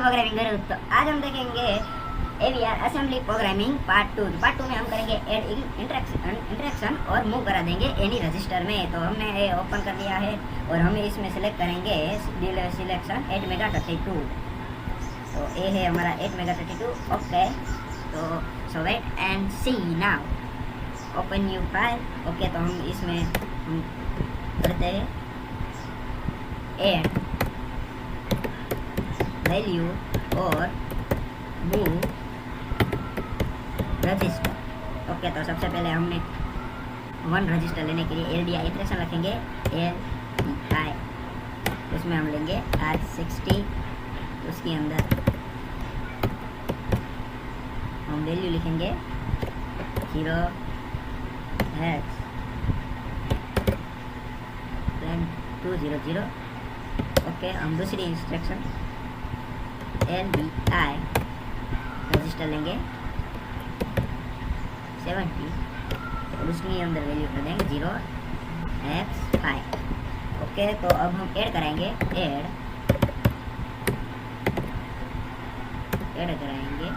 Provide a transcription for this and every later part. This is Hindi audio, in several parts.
प्रोग्रामिंग करें तो आज हम देखेंगे एवीआर असेंबली प्रोग्रामिंग पार्ट 2 में हम करेंगे ऐड इंटरेक्शन और मूव करा देंगे एनी रजिस्टर में। तो हमने ये ओपन कर लिया है और हम इसमें सेलेक्ट करेंगे सिलेक्शन 8 मेगा 32। तो ये है हमारा 8 मेगा 32। ओके, तो so wait and see now open new file. Okay, तो हम इसमें हम करते हैं ऐड वैल्यू और मूव रजिस्टर। ओके, तो सबसे पहले हमने 1 रजिस्टर लेने के लिए एल डी आई इंटरेक्शन रखेंगे एल डी आई, उसमें हम लेंगे R60। उसके अंदर हम वैल्यू लिखेंगे 0 X 200। ओके, हम दूसरी instruction L D I register लेंगे 70 और उसके अंदर वैल्यू कर देंगे 0x5। ओके, तो अब हम ऐड कराएंगे ऐड कराएंगे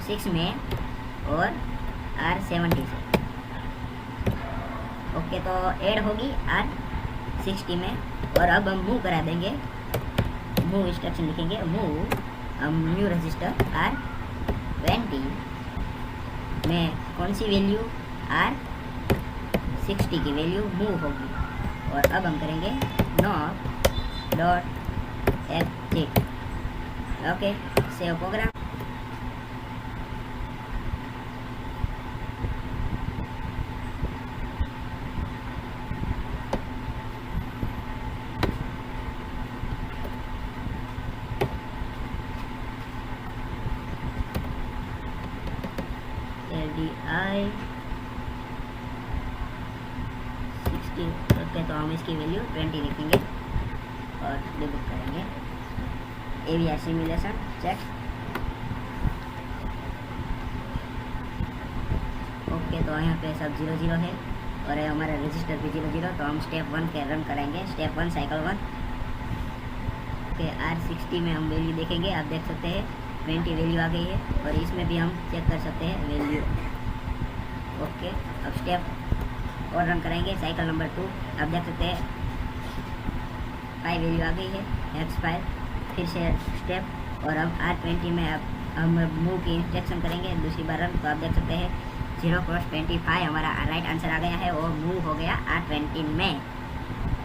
6 में और R70 से। ओके, तो ऐड होगी R60 में और अब हम मूव करा देंगे। मूव इंस्ट्रक्शन लिखेंगे मूव, हम न्यू रजिस्टर R20 में कौन सी वैल्यू R60 की वैल्यू मूव होगी। और अब हम करेंगे not.exit। Okay, save program. LDI 60। Okay, तो हम इसकी वैल्यू 20 लिखेंगे और डिबुक करेंगे एवीआर सिमुलेशन चेक। ओके, तो यहाँ पे सब 0 है और हमारा रजिस्टर भी 0। तो हम स्टेप 1 के रन करेंगे। Step 1 cycle 1। ओके, R60 में हम वैल्यू देखेंगे, आप देख सकते हैं 20 वैल्यू आ गई है और इसमें भी हम चेक कर सकते हैं वैल्यू। ओके, अब स्टेप और रन करेंगे साइकिल नंबर 2। आप देख सकते हैं 5 वैल्यू आ गई है X5। फिर से स्टेप और अब R20 में अब हम मूव की इंस्ट्रक्शन करेंगे दूसरी बार रन। तो आप देख सकते हैं 0x25 हमारा राइट आंसर आ गया है और मूव हो गया R20 में।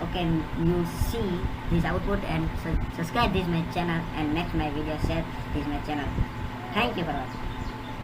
Okay, you see this output and subscribe this my channel and next my video share this my channel. Thank you for watching.